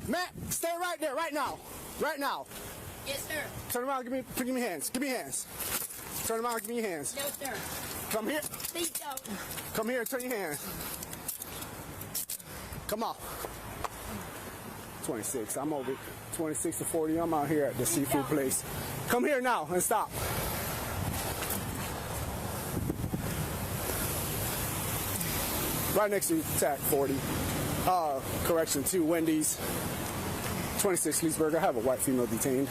Matt, stay right there, right now. Right now. Yes, sir. Turn around, give me hands. Give me hands. Turn around, give me your hands. No, sir. Come here. Please don't. Come here, turn your hands. Come on. 26, I'm over 26 to 40. I'm out here at the seafood place. Come here now and stop. Right next to TAC 40. Correction, 2 Wendy's. 26 Leesburg. I have a white female detained.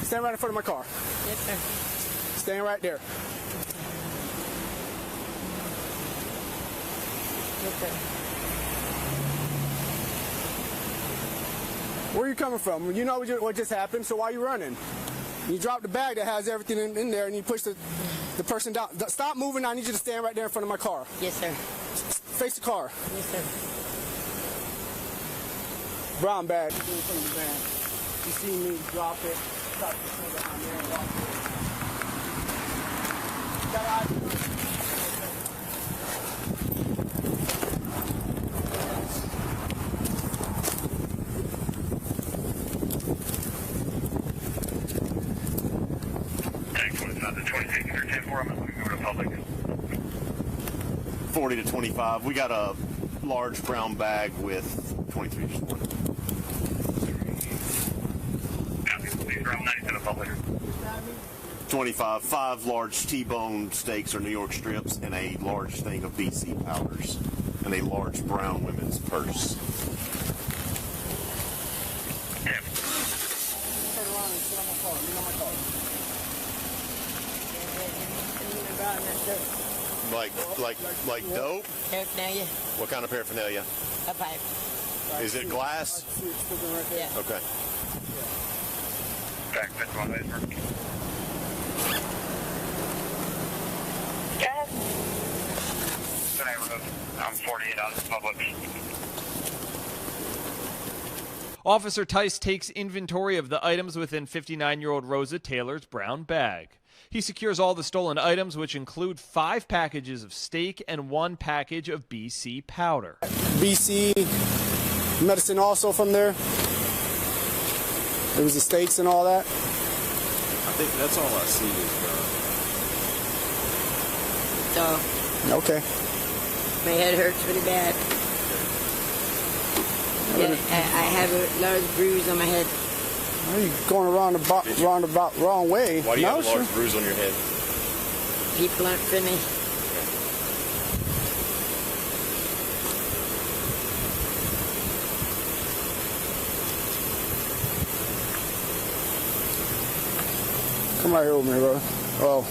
Stand right in front of my car. Yes, sir. Stand right there. Yes, sir. Where are you coming from? You know what just happened, so why are you running? You drop the bag that has everything in there and you push the person down. Stop moving. I need you to stand right there in front of my car. Yes, sir. Face the car. Yes, sir. Brown bag. You see me drop it. Stop the thing behind there and drop it. Got eyes. The 26 or 10 for them, we go to public. 40 to 25. We got a large brown bag with 23 just one. Please around 90 to the public. 25. 5 large T-bone steaks or New York strips and a large thing of BC powders and a large brown women's purse. Yeah. Turn around and sit on my car. Lean on my car. Like dope? Paraphernalia. What kind of paraphernalia? A pipe. Is it glass? I see it sticking right there. Yeah. Okay. Back, that's one way. I'm 48 out of the public. Officer Tice takes inventory of the items within 59-year-old Rosa Taylor's brown bag. He secures all the stolen items, which include 5 packages of steak and 1 package of BC powder. BC medicine also from there. There was the steaks and all that. I think that's all I see is So, Okay. my head hurts really bad. Yeah, I have a large bruise on my head. Why are you going roundabout wrong way? Why do you have a large sure. bruise on your head? People aren't friendly. Come right here with me, bro. Oh,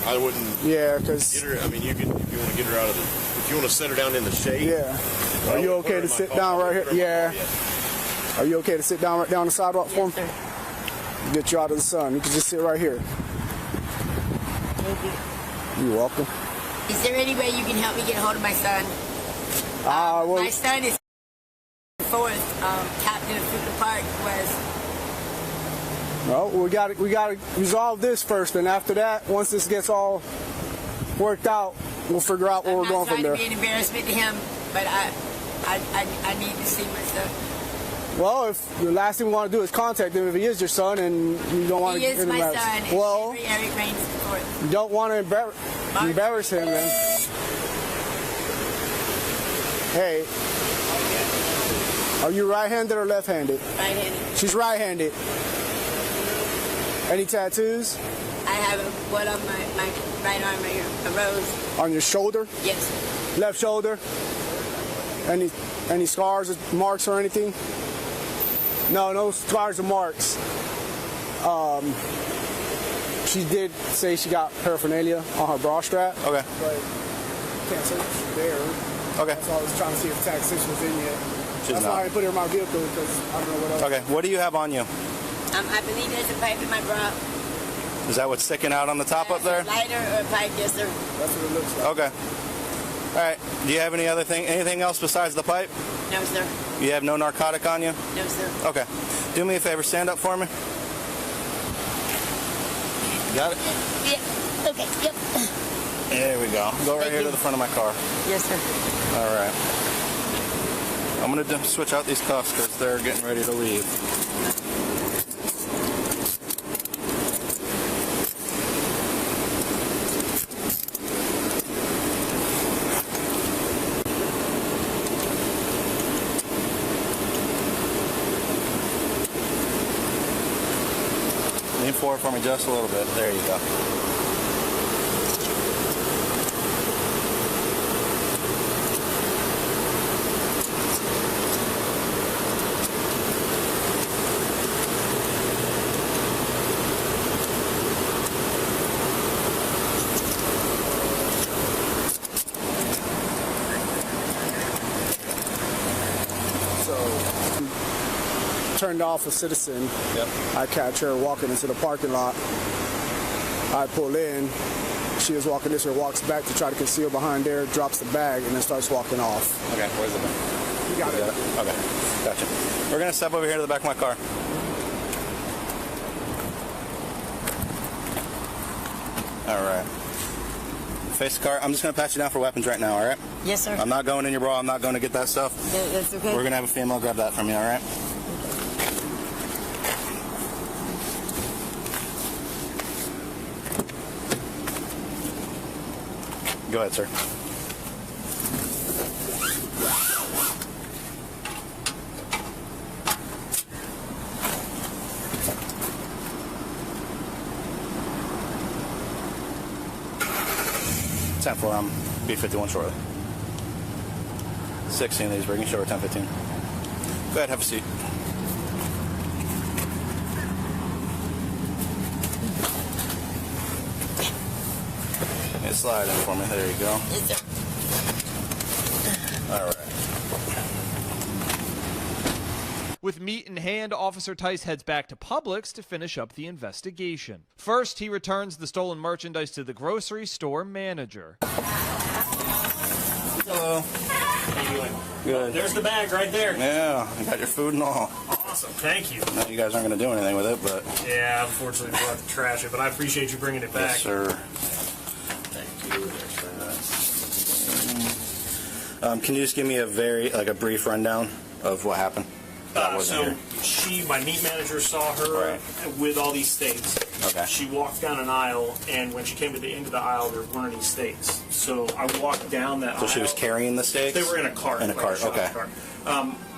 I wouldn't yeah, because... get her. I mean, you could, if you want to get her out of the, if you want to set her down in the shade. Yeah. Are you okay to sit down right here? Yeah. Are you okay to sit down right down on the sidewalk for Yes, him? sir. Get you out of the sun. You can just sit right here. Thank you. You're welcome. Is there any way you can help me get a hold of my son? Well, My son is fourth. Captain of Fuca Park was. no, we got to resolve this first, and after that, once this gets all worked out, we'll figure out where we're going from there. I'm not trying to be an embarrassment to him, but I need to see my son. Well, if the last thing we want to do is contact him if he is your son, and you don't want He to is my son. Well, Eric Raines IV. you don't want to embarrass him, then. Hey, are you right-handed or left-handed? Right-handed. She's right-handed. Any tattoos? I have one on my right arm right here, a rose. On your shoulder? Yes. Left shoulder? Any scars or marks or anything? No scars or marks. She did say she got paraphernalia on her bra strap. Okay. But can't say she's there. Okay. That's why I was trying to see if the tax station was in yet. She's That's not. why I put her in my vehicle, because I don't know what else. Okay. What do you have on you? I believe there's a pipe in my bra. Is that what's sticking out on the top up there? A lighter or a pipe, yes, sir. That's what it looks like. Okay. All right. Do you have anything else besides the pipe? No, sir. You have no narcotic on you? No, sir. Okay. Do me a favor. Stand up for me. Got it? Yeah. Okay. Yep. There we go. Go right Thank here you. to the front of my car. Yes, sir. All right. I'm going to switch out these cuffs because they're getting ready to leave. Lean forward for me just a little bit. There you go. Turned off a citizen. Yep. I catch her walking into the parking lot. I pull in. She was walking this way, walks back to try to conceal behind there, drops the bag, and then starts walking off. Okay, where's the bag? You got it. Okay, gotcha. We're going to step over here to the back of my car. All right. Face the car. I'm just going to pat you down for weapons right now, all right? Yes, sir. I'm not going in your bra. I'm not going to get that stuff. That's okay. We're going to have a female grab that from you, all right? Go ahead, sir. I'm B51 shortly. 16 of these, bringing short 10:15. Go ahead, have a seat. Yeah, slide in for me. There you go. Yes, sir. All right. With meat in hand, Officer Tice heads back to Publix to finish up the investigation. First, he returns the stolen merchandise to the grocery store manager. Hello. How you doing? Good. There's the bag right there. Yeah, I got your food and all. Awesome. Thank you. Now you guys aren't going to do anything with it, but... Yeah, unfortunately we'll have to trash it, but I appreciate you bringing it back. Yes, sir. Thank you. There's that. Can you just give me a brief rundown of what happened? My meat manager saw her with all these steaks. Okay. She walked down an aisle, and when she came to the end of the aisle, there weren't any steaks. So I walked down that aisle. So she was carrying the steaks? They were in a cart. In a cart, okay.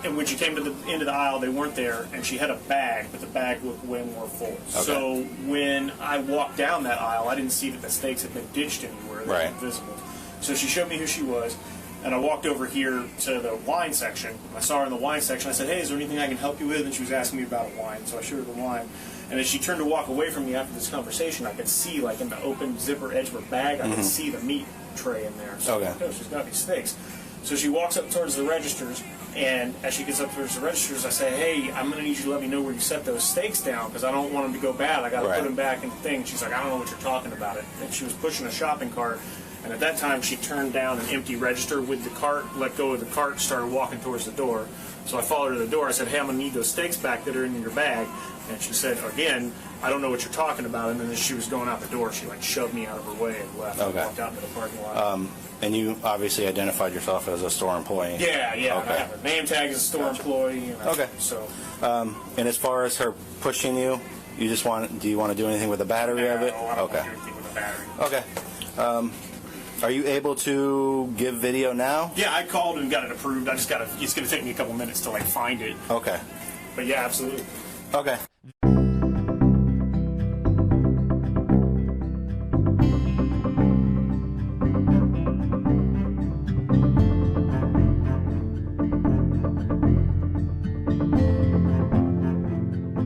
And when she came to the end of the aisle, they weren't there, and she had a bag, but the bag looked way more full. Okay. So when I walked down that aisle, I didn't see that the steaks had been ditched anywhere. They weren't visible. So she showed me who she was. And I walked over here to the wine section. I saw her in the wine section. I said, hey, is there anything I can help you with? And she was asking me about a wine. So I showed her the wine. And as she turned to walk away from me after this conversation, I could see, like, in the open zipper edge of her bag, I could see the meat tray in there. So she's got these steaks. So she walks up towards the registers, and as she gets up towards the registers, I say, hey, I'm going to need you to let me know where you set those steaks down, because I don't want them to go bad. I got to put them back in the thing. She's like, I don't know what you're talking about. And she was pushing a shopping cart. And at that time, she turned down an empty register with the cart, let go of the cart, started walking towards the door. So I followed her to the door. I said, hey, I'm going to need those steaks back that are in your bag. And she said, again, I don't know what you're talking about. And then as she was going out the door, she like shoved me out of her way and left. And walked out into the parking lot. And you obviously identified yourself as a store employee. Yeah. Okay. I have a name tag as a store employee. So. And as far as her pushing you, do you want to do anything with the battery of it? No, I don't want to do anything with the battery. Okay. Are you able to give video now? Yeah, I called and got it approved. It's going to take me a couple minutes to like find it. Okay. But yeah, absolutely. Okay.